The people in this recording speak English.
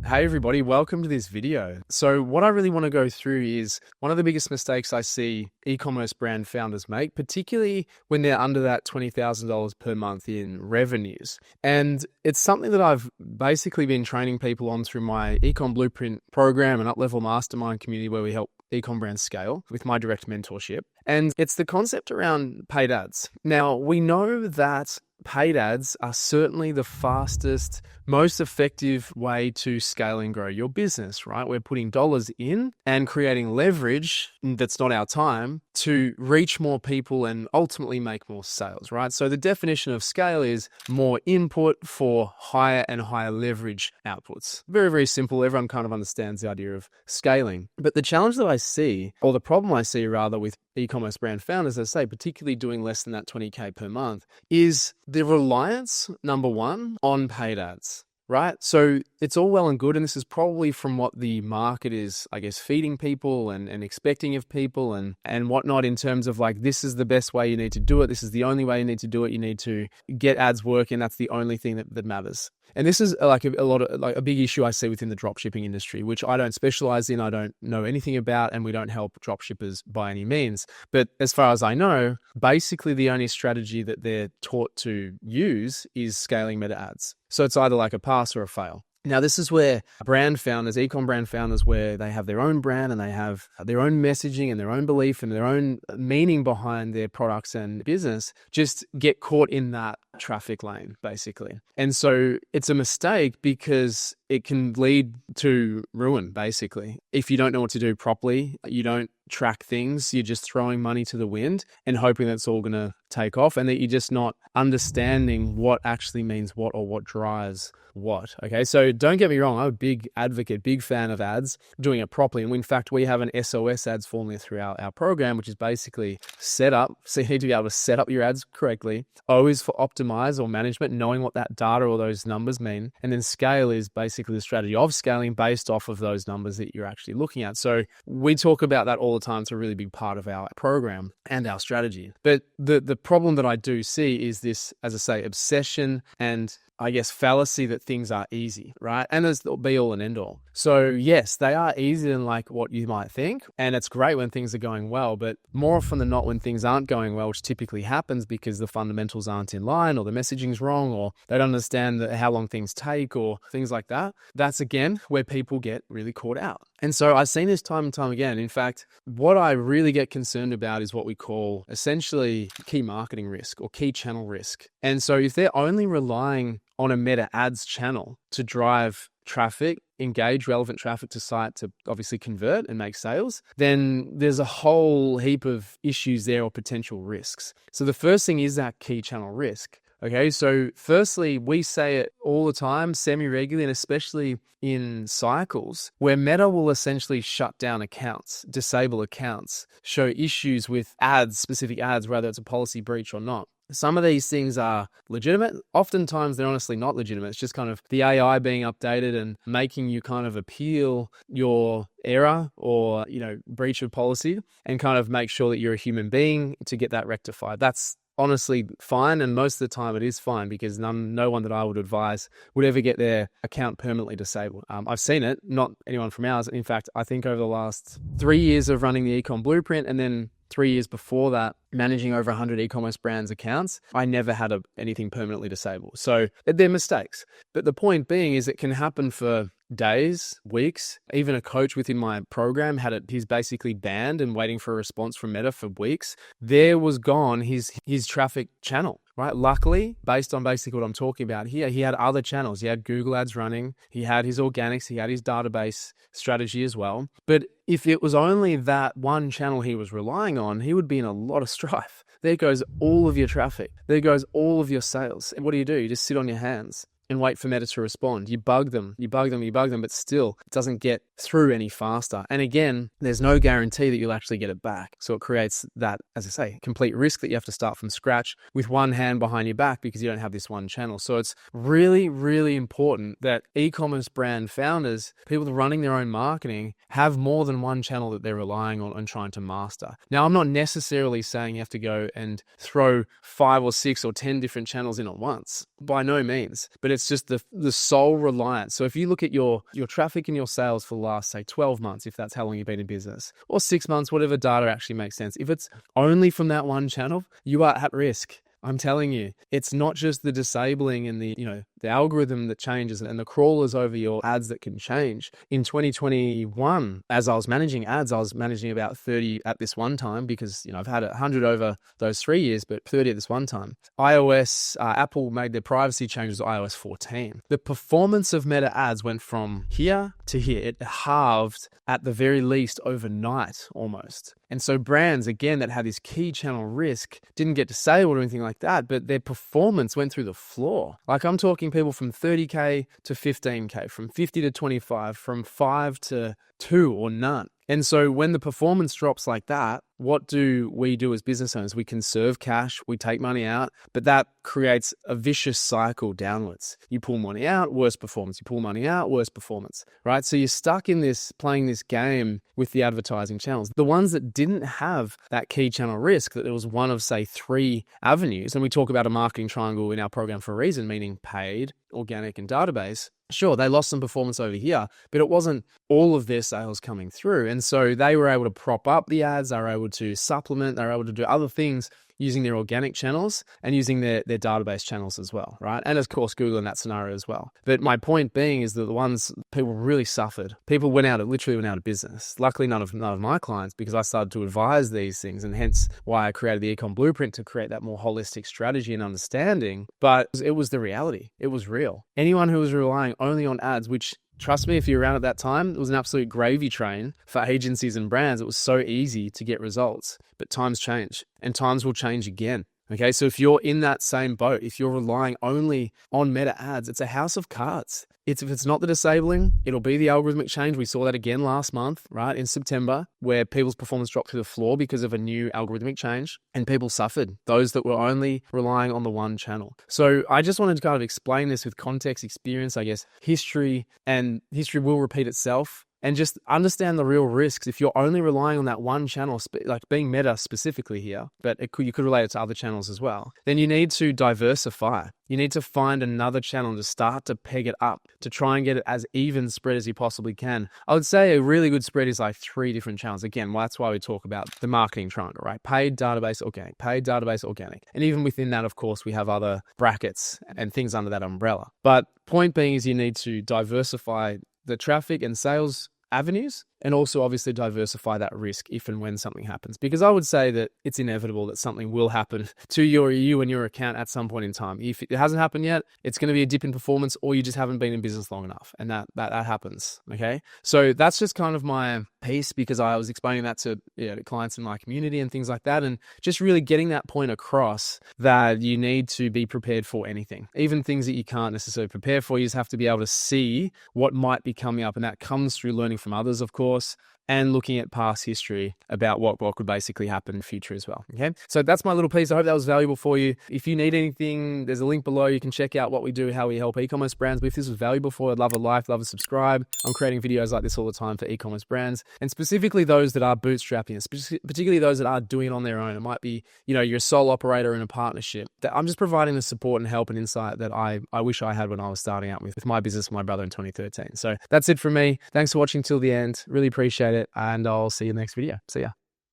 Hey everybody, welcome to this video. So what I really want to go through is one of the biggest mistakes I see e-commerce brand founders make, particularly when they're under that $20,000 per month in revenues. And it's something that I've basically been training people on through my Ecom Blueprint program and Uplevel Mastermind community where we help ecom brands scale with my direct mentorship. And it's the concept around paid ads. Now, we know that paid ads are certainly the fastest, most effective way to scale and grow your business, right? We're putting dollars in and creating leverage that's not our time to reach more people and ultimately make more sales, right? So the definition of scale is more input for higher and higher leverage outputs. Very, very simple. Everyone kind of understands the idea of scaling. But the challenge that I see, or the problem I see rather with e-commerce brand founders, as I say, particularly doing less than that 20K per month, is the reliance, number one, on paid ads. Right? So it's all well and good. And this is probably from what the market is, I guess, feeding people and expecting of people and whatnot in terms of like, this is the best way you need to do it. This is the only way you need to do it. You need to get ads working. That's the only thing that matters. And this is like a big issue I see within the dropshipping industry, which I don't specialize in. I don't know anything about, and we don't help dropshippers by any means. But as far as I know, basically the only strategy that they're taught to use is scaling meta ads. So it's either like a pass or a fail. Now, this is where brand founders, ecom brand founders, where they have their own brand and they have their own messaging and their own belief and their own meaning behind their products and business, just get caught in that traffic lane, basically. And so it's a mistake because it can lead to ruin, basically. If you don't know what to do properly, you don't track things, you're just throwing money to the wind and hoping that's all going to take off, and that you're just not understanding what actually means what or what drives what. Okay, so don't get me wrong, I'm a big advocate, big fan of ads, doing it properly. And in fact, we have an SOS ads formula through our program, which is basically set up. So you need to be able to set up your ads correctly, always for optimize or management, knowing what that data or those numbers mean. And then scale is basically the strategy of scaling based off of those numbers that you're actually looking at. So we talk about that all the time. It's a really big part of our program and our strategy. But the problem that I do see is this, as I say, obsession and I guess fallacy that things are easy, right? And there's the be all and end all. So yes, they are easier than like what you might think. And it's great when things are going well, but more often than not when things aren't going well, which typically happens because the fundamentals aren't in line or the messaging's wrong or they don't understand how long things take or things like that. That's again where people get really caught out. And so I've seen this time and time again. In fact, what I really get concerned about is what we call essentially key marketing risk or key channel risk. And so if they're only relying on a meta ads channel to drive traffic, engage relevant traffic to site to obviously convert and make sales, then there's a whole heap of issues there or potential risks. So the first thing is that key channel risk. Okay, so firstly, we say it all the time, semi-regularly, and especially in cycles, where Meta will essentially shut down accounts, disable accounts, show issues with ads, specific ads, whether it's a policy breach or not. Some of these things are legitimate. Oftentimes, they're honestly not legitimate. It's just kind of the AI being updated and making you kind of appeal your error or, breach of policy and kind of make sure that you're a human being to get that rectified. That's honestly fine, and most of the time it is fine because no one that I would advise would ever get their account permanently disabled. I've seen it, not anyone from ours. In fact, I think over the last 3 years of running the Ecom Blueprint and then 3 years before that, managing over 100 e-commerce brands accounts, I never had anything permanently disabled. So they're mistakes. But the point being is it can happen for days, weeks. Even a coach within my program he's basically banned and waiting for a response from Meta for weeks. There was gone his traffic channel. Right. Luckily, based on basically what I'm talking about here, he had other channels. He had Google ads running. He had his organics. He had his database strategy as well. But if it was only that one channel he was relying on, he would be in a lot of strife. There goes all of your traffic. There goes all of your sales. And what do? You just sit on your hands and wait for Meta to respond. You bug them, but still it doesn't get through any faster. And again, there's no guarantee that you'll actually get it back. So it creates that, as I say, complete risk that you have to start from scratch with one hand behind your back because you don't have this one channel. So it's really, really important that e-commerce brand founders, people running their own marketing, have more than one channel that they're relying on and trying to master. Now, I'm not necessarily saying you have to go and throw 5 or 6 or 10 different channels in at once. By no means. But it's just the sole reliance. So if you look at your traffic and your sales for the last, say, 12 months, if that's how long you've been in business, or 6 months, whatever data actually makes sense, if it's only from that one channel, you are at risk. I'm telling you, it's not just the disabling and the algorithm that changes and the crawlers over your ads that can change. In 2021, as I was managing ads, I was managing about 30 at this one time because, I've had 100 over those 3 years, but 30 at this one time. Apple made their privacy changes to iOS 14. The performance of Meta ads went from here to here. It halved at the very least overnight almost. And so brands, again, that had this key channel risk didn't get disabled or anything like that, but their performance went through the floor. Like I'm talking people from 30K to 15K, from 50 to 25, from 5 to 2 or none. And so when the performance drops like that, what do we do as business owners? We conserve cash, we take money out, but that creates a vicious cycle downwards. You pull money out, worse performance. You pull money out, worse performance, right? So you're stuck in this, playing this game with the advertising channels. The ones that didn't have that key channel risk, that it was one of, say, 3 avenues, and we talk about a marketing triangle in our program for a reason, meaning paid, organic, and database. Sure, they lost some performance over here, but it wasn't all of their sales coming through. And so they were able to prop up the ads, they were able to supplement, they were able to do other things using their organic channels and using their database channels as well, right? And of course, Google in that scenario as well. But my point being is that the ones people really suffered, people literally went out of business. Luckily, none of my clients, because I started to advise these things, and hence why I created the Ecom Blueprint to create that more holistic strategy and understanding. But it was the reality. It was real. Anyone who was relying only on ads, which, trust me, if you're around at that time, it was an absolute gravy train for agencies and brands. It was so easy to get results, but times change and times will change again. Okay, so if you're in that same boat, if you're relying only on Meta ads, it's a house of cards. If it's not the disabling, it'll be the algorithmic change. We saw that again last month, right, in September, where people's performance dropped through the floor because of a new algorithmic change, and people suffered, those that were only relying on the one channel. So I just wanted to kind of explain this with context, experience, I guess, history, and history will repeat itself. And just understand the real risks. If you're only relying on that one channel, like being Meta specifically here, but you could relate it to other channels as well, then you need to diversify. You need to find another channel to start to peg it up, to try and get it as even spread as you possibly can. I would say a really good spread is like 3 different channels. Again, well, that's why we talk about the marketing triangle, right? Paid, database, organic. Paid, database, organic. And even within that, of course, we have other brackets and things under that umbrella. But point being is you need to diversify the traffic and sales avenues, and also obviously diversify that risk if and when something happens. Because I would say that it's inevitable that something will happen to you and your account at some point in time. If it hasn't happened yet, it's going to be a dip in performance, or you just haven't been in business long enough, and that happens. Okay, so that's just kind of my piece, because I was explaining that to clients in my community and things like that, and just really getting that point across that you need to be prepared for anything, even things that you can't necessarily prepare for. You just have to be able to see what might be coming up, and that comes through learning from others, of course, and looking at past history about what could basically happen in the future as well. Okay, so that's my little piece. I hope that was valuable for you. If you need anything, there's a link below. You can check out what we do, how we help e-commerce brands. But if this was valuable for you, I'd love a like, love a subscribe. I'm creating videos like this all the time for e-commerce brands, and specifically those that are bootstrapping, particularly those that are doing it on their own. It might be, you're a sole operator in a partnership. I'm just providing the support and help and insight that I wish I had when I was starting out with my business with my brother in 2013. So that's it from me. Thanks for watching till the end. Really appreciate it. And I'll see you in the next video. See ya.